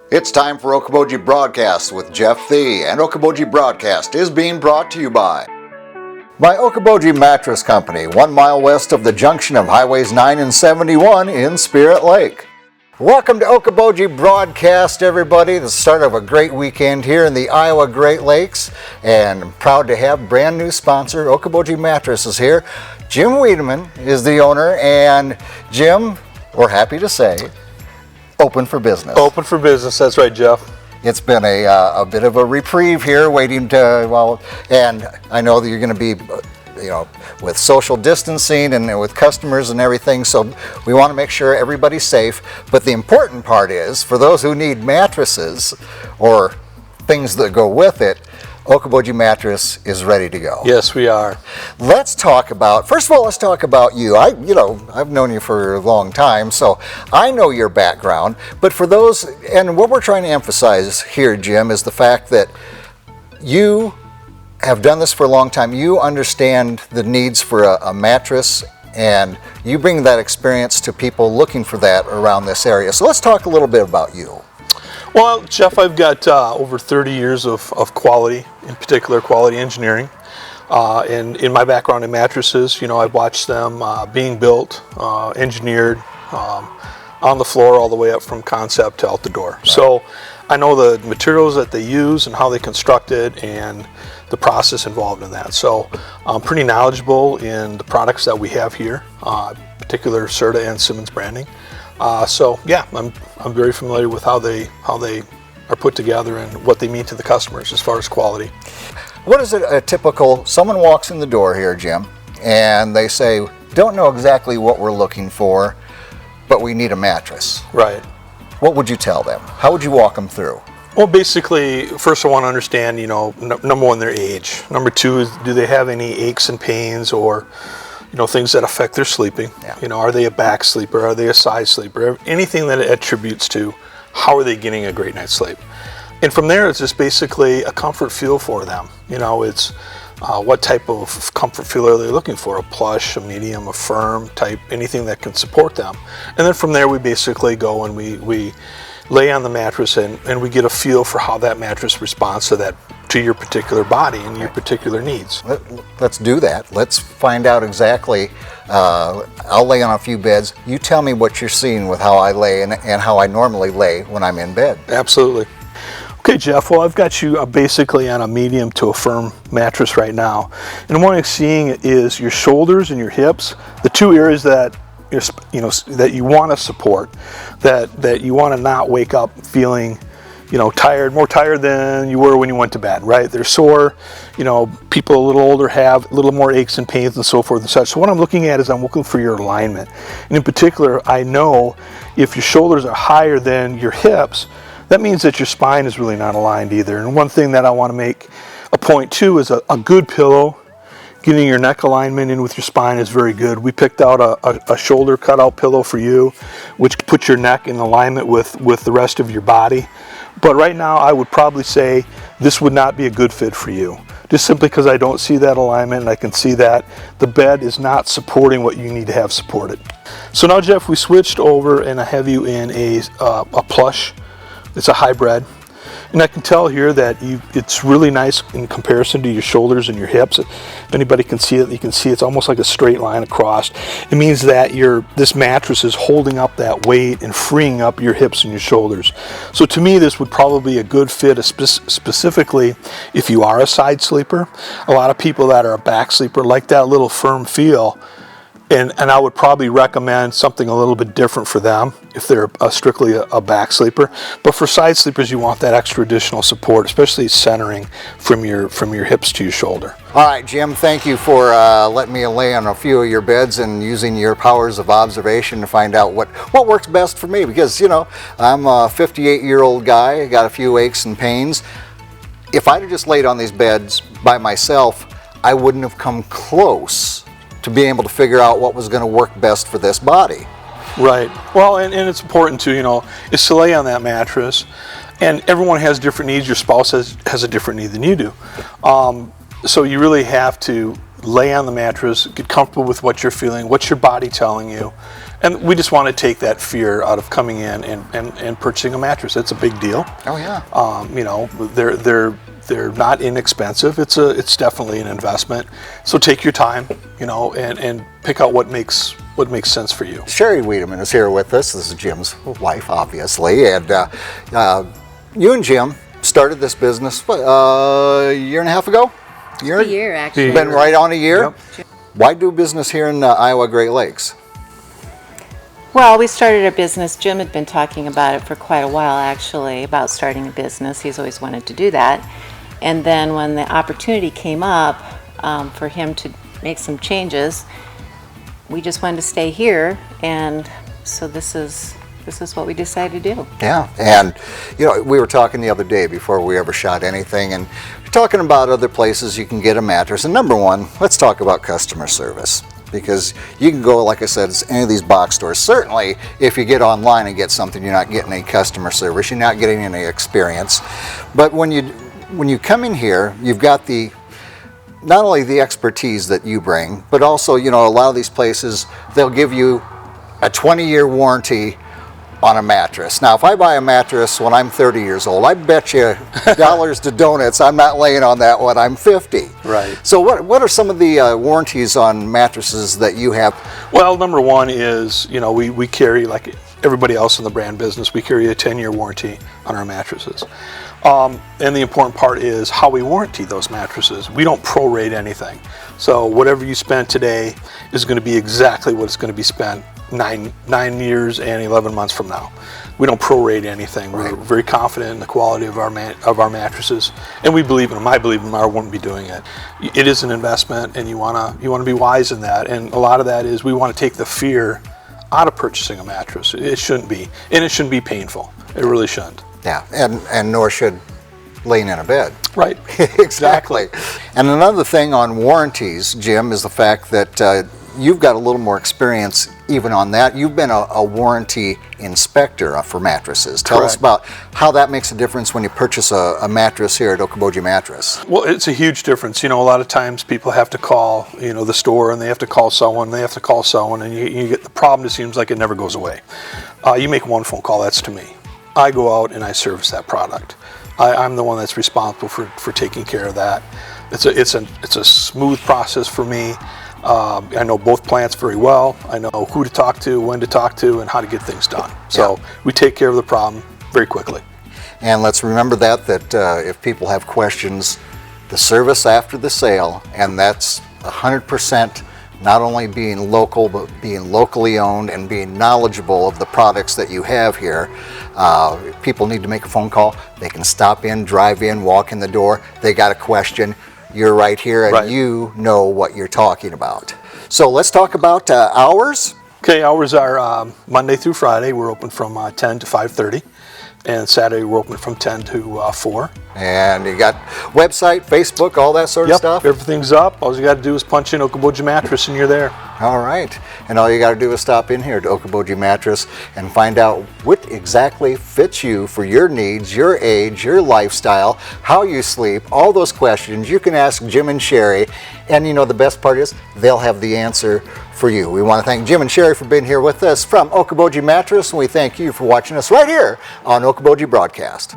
It's time for Okoboji Broadcast with Jeff Thee, and Okoboji Broadcast is being brought to you by Okoboji Mattress Company, 1 mile west of the junction of Highways 9 and 71 in Spirit Lake. Welcome to Okoboji Broadcast, everybody. The start of a great weekend here in the Iowa Great Lakes, and I'm proud to have brand new sponsor, Okoboji Mattresses here. Jim Weideman is the owner, and Jim, we're happy to say, open for business. Open for business, that's right, Jeff. It's been a bit of a reprieve here, waiting to, and I know that you're going to be, with social distancing and with customers and everything, so we want to make sure everybody's safe. But the important part is, for those who need mattresses or things that go with it, Okoboji Mattress is ready to go. Yes, we are. Let's talk about, first of all, let's talk about you. I've known you for a long time, so I know your background. But for those, and what we're trying to emphasize here, Jim, is the fact that you have done this for a long time. You understand the needs for a mattress, and you bring that experience to people looking for that around this area. So let's talk a little bit about you. Well, Jeff, I've got over 30 years of quality, in particular quality engineering. And in my background in mattresses, I've watched them being built, engineered, on the floor all the way up from concept to out the door. Right. So I know the materials that they use and how they construct it and the process involved in that. So I'm pretty knowledgeable in the products that we have here, particular Serta and Simmons branding. I'm very familiar with how they are put together and what they mean to the customers as far as quality. What is it a typical, someone walks in the door here, Jim, and they say, don't know exactly what we're looking for, but we need a mattress. Right. What would you tell them? How would you walk them through? Well, basically, first I want to understand, number one, their age. Number two is, do they have any aches and pains or things that affect their sleeping? Yeah. Are they a back sleeper? Are they a side sleeper? Anything that it attributes to how are they getting a great night's sleep? And from there, it's just basically a comfort feel for them. It's what type of comfort feel are they looking for? A plush, a medium, a firm type, anything that can support them. And then from there, we basically go and we lay on the mattress and we get a feel for how that mattress responds to your particular body and your particular needs. Let's do that. Let's find out exactly. I'll lay on a few beds. You tell me what you're seeing with how I lay and how I normally lay when I'm in bed. Absolutely. Okay, Jeff, well, I've got you basically on a medium to a firm mattress right now. And what I'm seeing is your shoulders and your hips, the two areas that that you want to support, that you want to not wake up feeling tired, more tired than you were when you went to bed, right? They're sore, people a little older have a little more aches and pains and so forth and such. So what I'm looking at is I'm looking for your alignment. And in particular, I know if your shoulders are higher than your hips, that means that your spine is really not aligned either. And one thing that I want to make a point too is a good pillow. Getting your neck alignment in with your spine is very good. We picked out a shoulder cutout pillow for you, which puts your neck in alignment with the rest of your body. But right now, I would probably say this would not be a good fit for you, just simply because I don't see that alignment, and I can see that the bed is not supporting what you need to have supported. So now, Jeff, we switched over, and I have you in a plush. It's a hybrid. And I can tell here that it's really nice in comparison to your shoulders and your hips. If anybody can see it, you can see it's almost like a straight line across. It means that this mattress is holding up that weight and freeing up your hips and your shoulders. So to me, this would probably be a good fit, specifically if you are a side sleeper. A lot of people that are a back sleeper like that little firm feel. And I would probably recommend something a little bit different for them if they're strictly a back sleeper. But for side sleepers, you want that extra additional support, especially centering from your hips to your shoulder. All right, Jim, thank you for letting me lay on a few of your beds and using your powers of observation to find out what works best for me. Because, I'm a 58-year-old guy, I got a few aches and pains. If I'd have just laid on these beds by myself, I wouldn't have come close to being able to figure out what was going to work best for this body. Right. Well, and it's important too, is to lay on that mattress, and everyone has different needs. Your spouse has a different need than you do. So you really have to lay on the mattress, get comfortable with what you're feeling, what's your body telling you, And we just want to take that fear out of coming in and purchasing a mattress. It's a big deal. Oh yeah. You know, they're not inexpensive. It's definitely an investment. So take your time, you know, and pick out what makes sense for you. Shari Weideman is here with us. This is Jim's wife, obviously, and you and Jim started this business a year and a half ago. A year, actually. Been right on a year. Yep. Why do business here in Iowa Great Lakes? Well, we started a business. Jim had been talking about it for quite a while, actually, about starting a business. He's always wanted to do that. And then when the opportunity came up for him to make some changes, we just wanted to stay here, and so this is what we decided to do. Yeah, and you know, we were talking the other day before we ever shot anything, and we're talking about other places you can get a mattress. And number one, let's talk about customer service. Because you can go, like I said, it's any of these box stores. Certainly, if you get online and get something, you're not getting any customer service. You're not getting any experience. But when you come in here, you've got not only the expertise that you bring, but also, you know, a lot of these places, they'll give you a 20-year warranty on a mattress. Now, if I buy a mattress when I'm 30 years old, I bet you dollars to donuts I'm not laying on that when I'm 50. Right. So what are some of the warranties on mattresses that you have? Well, number one is, you know, we carry, like everybody else in the brand business, we carry a 10-year warranty on our mattresses. And the important part is how we warranty those mattresses. We don't prorate anything. So whatever you spend today is going to be exactly what it's going to be spent 9 years and 11 months from now. We don't prorate anything. We're very confident in the quality of our mattresses, and we believe in them. I believe in them, or I wouldn't be doing it. It is an investment, and you want to be wise in that. And a lot of that is we want to take the fear out of purchasing a mattress. It shouldn't be, and it shouldn't be painful. It really shouldn't. Yeah, and nor should laying in a bed. Right. Exactly. And another thing on warranties, Jim, is the fact that you've got a little more experience even on that. You've been a warranty inspector for mattresses. Tell us about how that makes a difference when you purchase a mattress here at Okoboji Mattress. Well, it's a huge difference. You know, a lot of times people have to call, you know, the store, and they have to call someone, and you get the problem. It seems like it never goes away. You make one phone call, that's to me. I go out and I service that product. I'm the one that's responsible for taking care of that. It's a smooth process for me. I know both plants very well. I know who to talk to, when to talk to, and how to get things done. So we take care of the problem very quickly. And let's remember that if people have questions, the service after the sale, and that's 100% not only being local, but being locally owned and being knowledgeable of the products that you have here. If people need to make a phone call, they can stop in, drive in, walk in the door. They got a question. You're right here, and you know what you're talking about. So let's talk about hours. Okay, hours are Monday through Friday. We're open from 10 to 5:30, and Saturday we're open from 10 to 4. And you got website, Facebook, all that sort of stuff? Everything's up. All you got to do is punch in Okoboji Mattress, and you're there. All right. And all you got to do is stop in here to Okoboji Mattress and find out what exactly fits you for your needs, your age, your lifestyle, how you sleep, all those questions. You can ask Jim and Shari. And you know, the best part is they'll have the answer for you. We want to thank Jim and Shari for being here with us from Okoboji Mattress, and we thank you for watching us right here on Okoboji Broadcast.